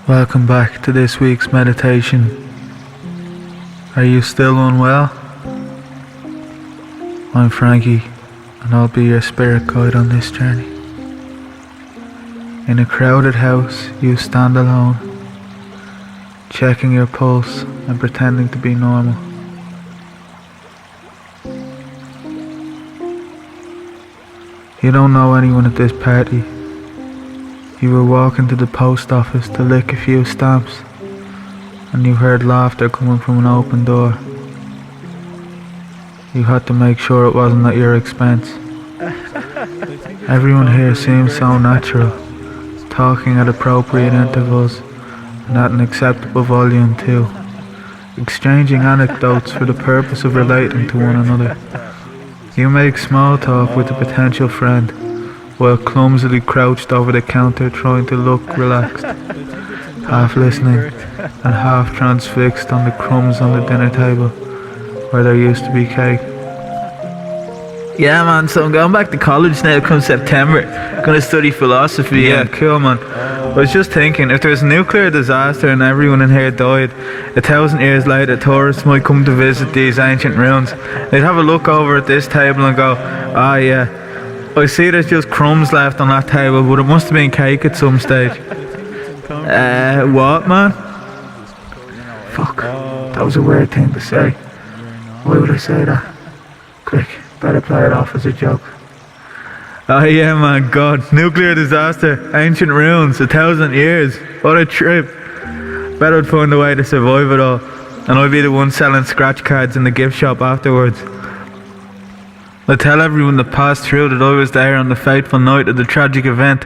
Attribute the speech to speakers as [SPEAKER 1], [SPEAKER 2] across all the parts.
[SPEAKER 1] Welcome back to this week's meditation. Are you still unwell? I'm Frankie, and I'll be your spirit guide on this journey. In a crowded house, you stand alone, checking your pulse and pretending to be normal. You don't know anyone at this party. You were walking to the post office to lick a few stamps, and you heard laughter coming from an open door. You had to make sure it wasn't at your expense. Everyone here seems so natural, talking at appropriate intervals and at an acceptable volume too, exchanging anecdotes for the purpose of relating to one another. You make small talk with a potential friend, while clumsily crouched over the counter trying to look relaxed, half listening and half transfixed on the crumbs on the dinner table where there used to be cake.
[SPEAKER 2] Yeah man, so I'm going back to college now come September. Gonna study philosophy.
[SPEAKER 1] Yeah, cool man. I was just thinking, if there was a nuclear disaster and everyone in here died, 1,000 years later tourists might come to visit these ancient ruins. They'd have a look over at this table and go, ah yeah, I see there's just crumbs left on that table, but it must have been cake at some stage. What, man? Fuck, that was a weird thing to say. Why would I say that? Quick, better play it off as a joke. Oh yeah, man, God, nuclear disaster, ancient ruins, 1,000 years. What a trip. Bet I'd find a way to survive it all, and I'd be the one selling scratch cards in the gift shop afterwards. I'd tell everyone that passed through that I was there on the fateful night of the tragic event,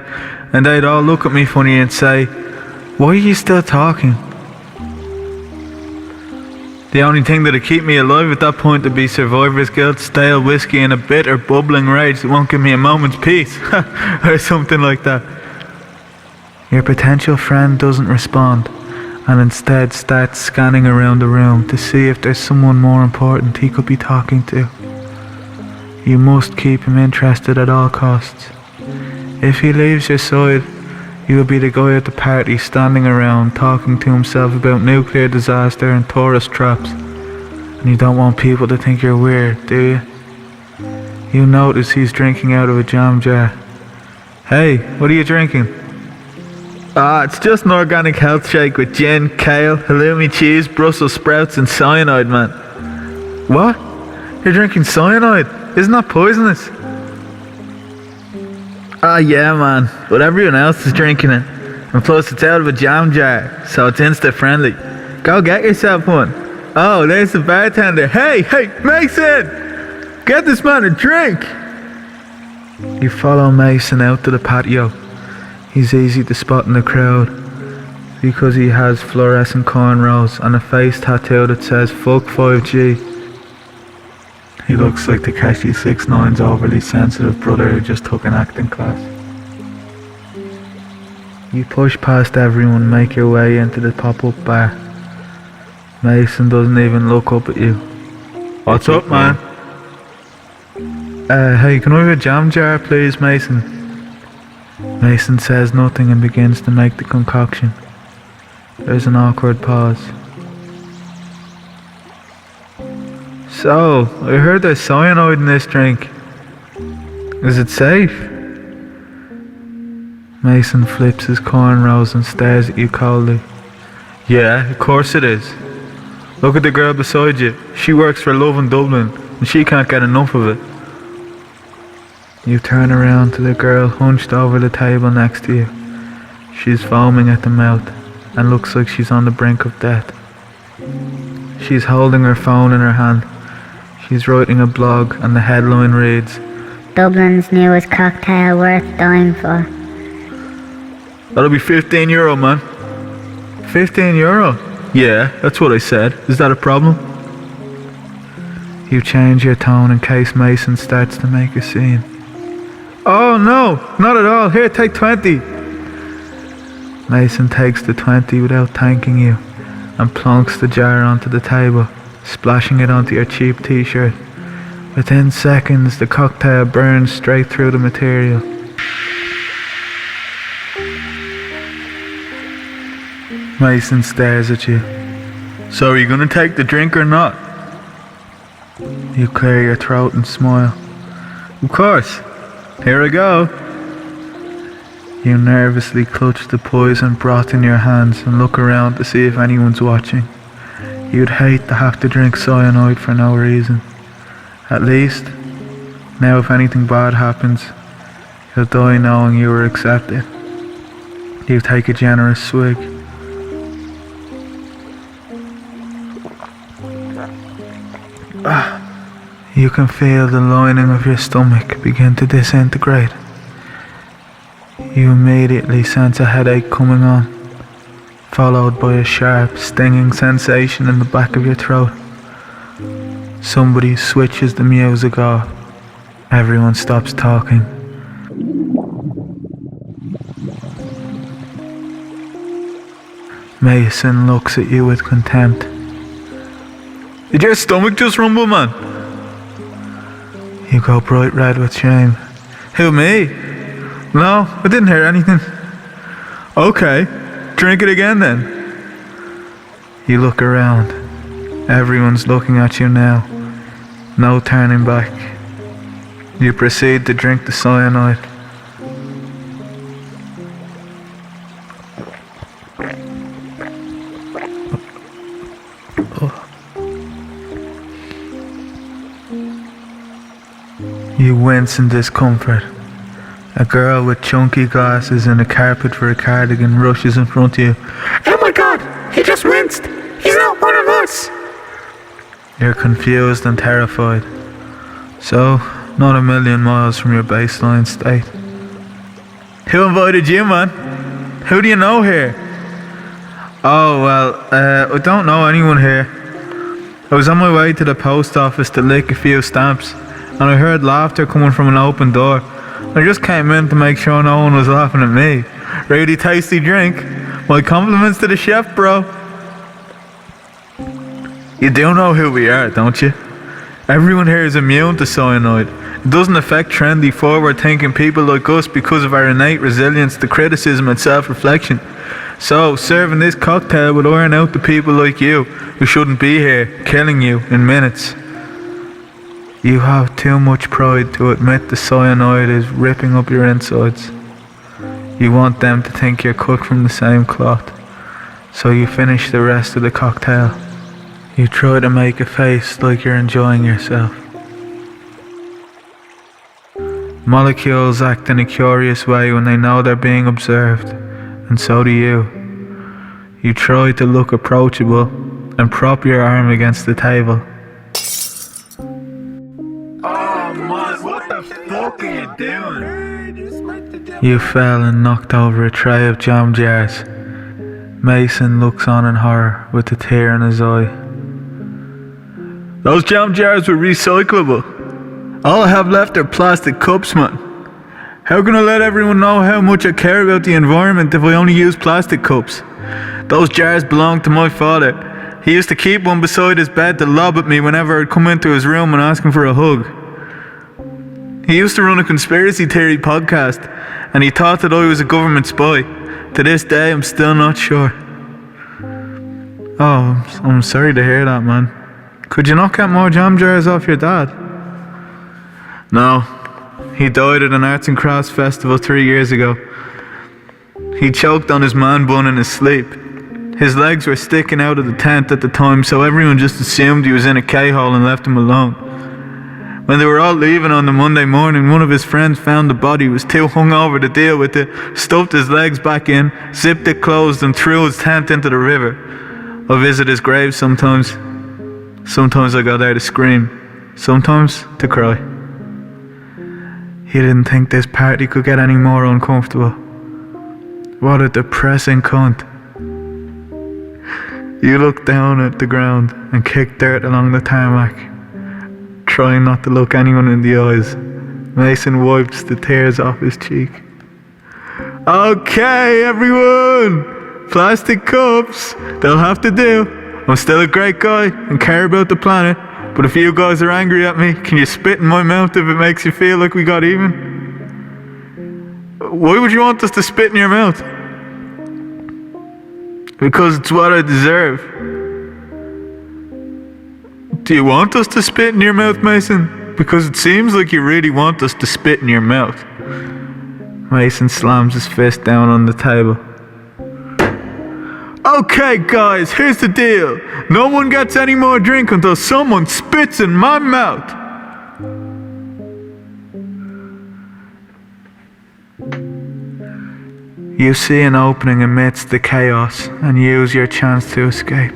[SPEAKER 1] and they'd all look at me funny and say, "Why are you still talking?" The only thing that'd keep me alive at that point would be survivor's guilt, stale whiskey, and a bitter, bubbling rage that won't give me a moment's peace, or something like that. Your potential friend doesn't respond, and instead starts scanning around the room to see if there's someone more important he could be talking to. You must keep him interested at all costs. If he leaves your side, you will be the guy at the party standing around talking to himself about nuclear disaster and tourist traps. And you don't want people to think you're weird, do you? You notice he's drinking out of a jam jar. Hey, what are you drinking? It's just an organic health shake with gin, kale, halloumi cheese, Brussels sprouts and cyanide, man. What? You're drinking cyanide? Isn't that poisonous? Yeah man, but everyone else is drinking it. And plus it's out of a jam jar, so it's insta friendly. Go get yourself one. Oh, there's the bartender. Hey, Mason! Get this man a drink! You follow Mason out to the patio. He's easy to spot in the crowd because he has fluorescent cornrows and a face tattoo that says "Fuck 5G. He looks like the Cashy 6'9's overly sensitive brother who just took an acting class. You push past everyone and make your way into the pop-up bar. Mason doesn't even look up at you. What's up, man? Hey, can I have a jam jar, please, Mason? Mason says nothing and begins to make the concoction. There's an awkward pause. So, I heard there's cyanide in this drink. Is it safe? Mason flips his cornrows and stares at you coldly. Yeah, of course it is. Look at the girl beside you. She works for Love in Dublin, and she can't get enough of it. You turn around to the girl hunched over the table next to you. She's foaming at the mouth, and looks like she's on the brink of death. She's holding her phone in her hand. She's writing a blog and the headline reads,
[SPEAKER 3] "Dublin's newest cocktail worth dying for."
[SPEAKER 1] That'll be €15, man. €15? Yeah, that's what I said. Is that a problem? You change your tone in case Mason starts to make a scene. Oh no, not at all. Here, take 20. Mason takes the 20 without thanking you and plonks the jar onto the table, splashing it onto your cheap t-shirt. Within seconds, the cocktail burns straight through the material. Mason stares at you. So are you gonna take the drink or not? You clear your throat and smile. Of course. Here I go. You nervously clutch the poison broth in your hands and look around to see if anyone's watching. You'd hate to have to drink cyanide for no reason. At least, now if anything bad happens, you'll die knowing you were accepted. You take a generous swig. You can feel the lining of your stomach begin to disintegrate. You immediately sense a headache coming on, followed by a sharp, stinging sensation in the back of your throat. Somebody switches the music off. Everyone stops talking. Mason looks at you with contempt. Did your stomach just rumble, man? You go bright red with shame. Who, me? No, I didn't hear anything. Okay, drink it again then. You look around. Everyone's looking at you now. No turning back. You proceed to drink the cyanide. You wince in discomfort. A girl with chunky glasses and a carpet for a cardigan rushes in front of you.
[SPEAKER 4] Oh my god, he just winced. He's not one of us.
[SPEAKER 1] You're confused and terrified. So, not a million miles from your baseline state. Who invited you, man? Who do you know here? Oh, well, I don't know anyone here. I was on my way to the post office to lick a few stamps, and I heard laughter coming from an open door. I just came in to make sure no one was laughing at me. Really tasty drink. My compliments to the chef, bro. You do know who we are, don't you? Everyone here is immune to cyanide. It doesn't affect trendy, forward-thinking people like us because of our innate resilience to criticism and self-reflection. So, serving this cocktail would iron out the people like you who shouldn't be here, killing you in minutes. You have too much pride to admit the cyanide is ripping up your insides. You want them to think you're cut from the same cloth, so you finish the rest of the cocktail. You try to make a face like you're enjoying yourself. Molecules act in a curious way when they know they're being observed, and so do you. You try to look approachable and prop your arm against the table. What the fuck are you doing?
[SPEAKER 4] You
[SPEAKER 1] You fell and knocked over a tray of jam jars. Mason looks on in horror with a tear in his eye. Those jam jars were recyclable. All I have left are plastic cups, man. How can I let everyone know how much I care about the environment if I only use plastic cups? Those jars belong to my father. He used to keep one beside his bed to lob at me whenever I'd come into his room and ask him for a hug. He used to run a conspiracy theory podcast, and he thought that I was a government spy. To this day, I'm still not sure. Oh, I'm sorry to hear that, man. Could you not get more jam jars off your dad? No. He died at an arts and crafts festival 3 years ago. He choked on his man bun in his sleep. His legs were sticking out of the tent at the time, so everyone just assumed he was in a K-hole and left him alone. When they were all leaving on the Monday morning, one of his friends found the body, was too hungover to deal with it, stuffed his legs back in, zipped it closed and threw his tent into the river. I visit his grave sometimes. Sometimes I go there to scream. Sometimes to cry. He didn't think this party could get any more uncomfortable. What a depressing cunt. You look down at the ground and kick dirt along the tarmac, trying not to look anyone in the eyes. Mason wipes the tears off his cheek. Okay, everyone! Plastic cups, they'll have to do. I'm still a great guy and care about the planet, but if you guys are angry at me, can you spit in my mouth if it makes you feel like we got even? Why would you want us to spit in your mouth? Because it's what I deserve. Do you want us to spit in your mouth, Mason? Because it seems like you really want us to spit in your mouth. Mason slams his fist down on the table. Okay, guys, here's the deal. No one gets any more drink until someone spits in my mouth. You see an opening amidst the chaos and use your chance to escape.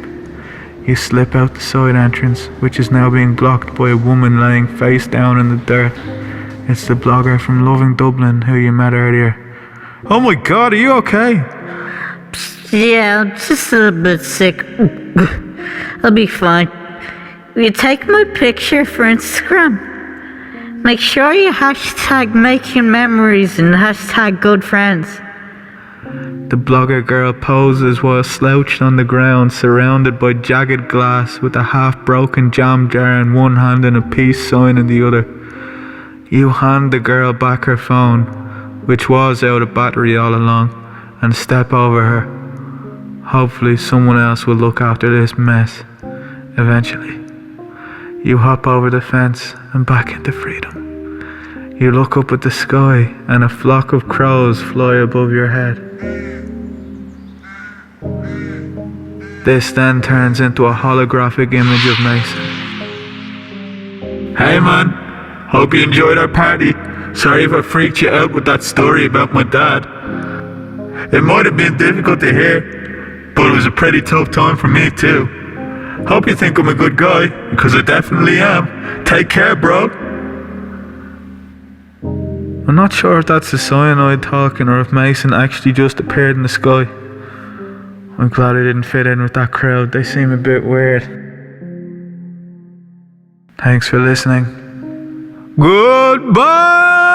[SPEAKER 1] You slip out the side entrance, which is now being blocked by a woman laying face down in the dirt. It's the blogger from Loving Dublin who you met earlier. Oh my god, are you okay?
[SPEAKER 5] Yeah, I'm just a little bit sick. I'll be fine. Will you take my picture for Instagram? Make sure you hashtag making memories and hashtag good friends.
[SPEAKER 1] The blogger girl poses while slouched on the ground, surrounded by jagged glass with a half-broken jam jar in one hand and a peace sign in the other. You hand the girl back her phone, which was out of battery all along, and step over her. Hopefully someone else will look after this mess, eventually. You hop over the fence and back into freedom. You look up at the sky and a flock of crows fly above your head. This then turns into a holographic image of Mason. Hey man, hope you enjoyed our party. Sorry if I freaked you out with that story about my dad. It might have been difficult to hear, but it was a pretty tough time for me too. Hope you think I'm a good guy, because I definitely am. Take care, bro. I'm not sure if that's the cyanide talking or if Mason actually just appeared in the sky. I'm glad I didn't fit in with that crowd. They seem a bit weird. Thanks for listening. Goodbye!